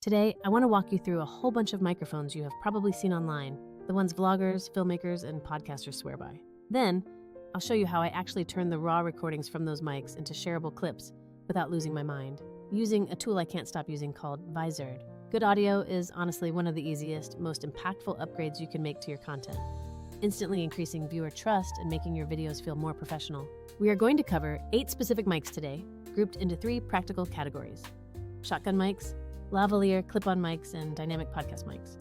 Today, I want to walk you through a whole bunch of microphones you have probably seen online, the ones vloggers, filmmakers, and podcasters swear by. Then, I'll show you how I actually turn the raw recordings from those mics into shareable clips without losing my mind, using a tool I can't stop using called Vizard. Good audio is honestly one of the easiest, most impactful upgrades you can make to your content, instantly increasing viewer trust and making your videos feel more professional. We are going to cover 8 specific mics today, grouped into 3 practical categories: shotgun mics, lavalier clip-on mics, and dynamic podcast mics.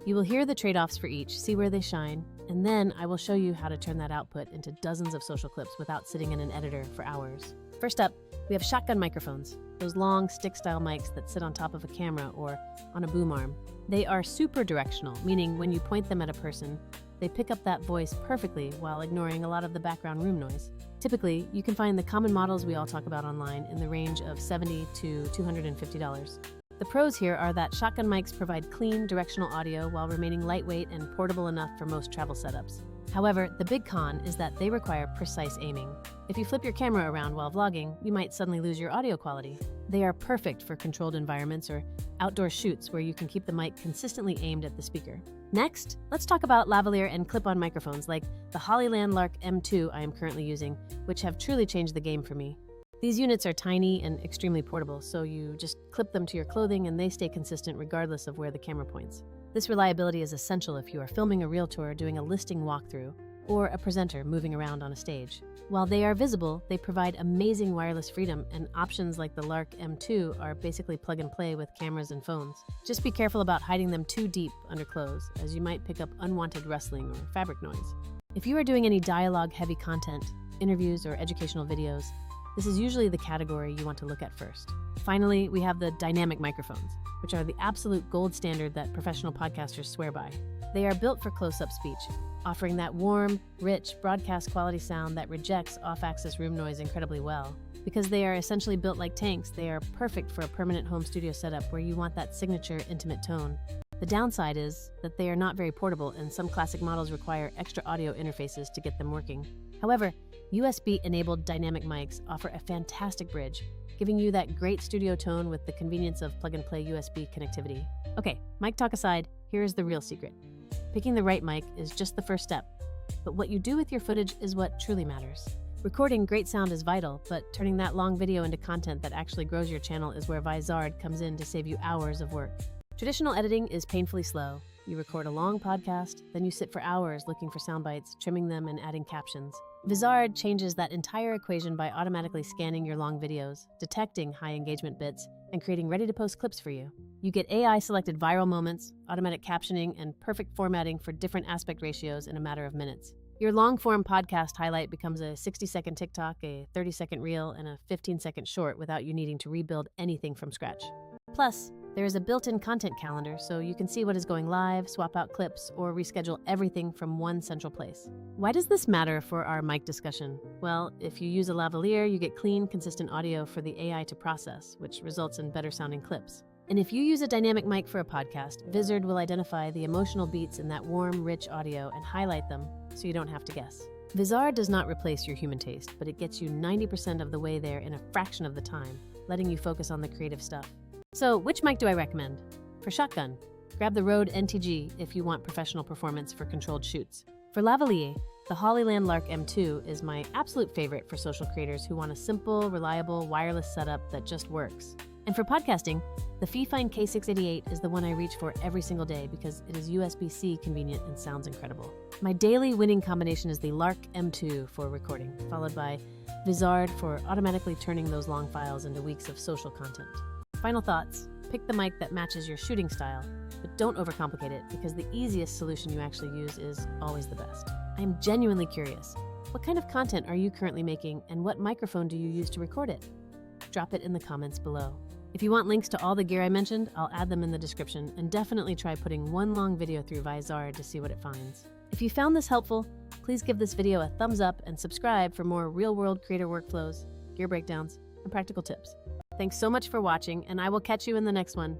You will hear the trade-offs for each, see where they shine, and then I will show you how to turn that output into dozens of social clips without sitting in an editor for hours. First up, we have shotgun microphones, those long stick-style mics that sit on top of a camera or on a boom arm. They are super directional, meaning when you point them at a person, they pick up that voice perfectly while ignoring a lot of the background room noise. Typically, you can find the common models we all talk about online in the range of $70 to $250. The pros here are that shotgun mics provide clean, directional audio while remaining lightweight and portable enough for most travel setups. However, the big con is that they require precise aiming. If you flip your camera around while vlogging, you might suddenly lose your audio quality. They are perfect for controlled environments or outdoor shoots where you can keep the mic consistently aimed at the speaker. Next, let's talk about lavalier and clip-on microphones like the Hollyland Lark M2 I am currently using, which have truly changed the game for me. These units are tiny and extremely portable, so you just clip them to your clothing and they stay consistent regardless of where the camera points. This reliability is essential if you are filming a realtor doing a listing walkthrough or a presenter moving around on a stage. While they are visible, they provide amazing wireless freedom, and options like the Lark M2 are basically plug and play with cameras and phones. Just be careful about hiding them too deep under clothes, as you might pick up unwanted rustling or fabric noise. If you are doing any dialogue-heavy content, interviews, or educational videos, this is usually the category you want to look at first. Finally, we have the dynamic microphones, which are the absolute gold standard that professional podcasters swear by. They are built for close-up speech, offering that warm, rich, broadcast quality sound that rejects off-axis room noise incredibly well. Because they are essentially built like tanks, they are perfect for a permanent home studio setup where you want that signature, intimate tone. The downside is that they are not very portable, and some classic models require extra audio interfaces to get them working. However, USB-enabled dynamic mics offer a fantastic bridge, giving you that great studio tone with the convenience of plug-and-play USB connectivity. Okay, mic talk aside, here is the real secret. Picking the right mic is just the first step, but what you do with your footage is what truly matters. Recording great sound is vital, but turning that long video into content that actually grows your channel is where Vizard comes in to save you hours of work. Traditional editing is painfully slow. You record a long podcast, then you sit for hours looking for sound bites, trimming them, and adding captions. Vizard changes that entire equation by automatically scanning your long videos, detecting high engagement bits, and creating ready-to-post clips for you. You get AI-selected viral moments, automatic captioning, and perfect formatting for different aspect ratios in a matter of minutes. Your long-form podcast highlight becomes a 60-second TikTok, a 30-second reel, and a 15-second short without you needing to rebuild anything from scratch. Plus, there is a built-in content calendar, so you can see what is going live, swap out clips, or reschedule everything from one central place. Why does this matter for our mic discussion? Well, if you use a lavalier, you get clean, consistent audio for the AI to process, which results in better-sounding clips. And if you use a dynamic mic for a podcast, Vizard will identify the emotional beats in that warm, rich audio and highlight them so you don't have to guess. Vizard does not replace your human taste, but it gets you 90% of the way there in a fraction of the time, letting you focus on the creative stuff. So, which mic do I recommend? For shotgun, grab the Rode NTG if you want professional performance for controlled shoots. For lavalier, the Hollyland Lark M2 is my absolute favorite for social creators who want a simple, reliable, wireless setup that just works. And for podcasting, the Fifine K688 is the one I reach for every single day because it is USB-C convenient and sounds incredible. My daily winning combination is the Lark M2 for recording, followed by Vizard for automatically turning those long files into weeks of social content. Final thoughts, pick the mic that matches your shooting style, but don't overcomplicate it because the easiest solution you actually use is always the best. I am genuinely curious. What kind of content are you currently making, and what microphone do you use to record it? Drop it in the comments below. If you want links to all the gear I mentioned, I'll add them in the description, and definitely try putting one long video through Vizard to see what it finds. If you found this helpful, please give this video a thumbs up and subscribe for more real-world creator workflows, gear breakdowns, and practical tips. Thanks so much for watching, and I will catch you in the next one.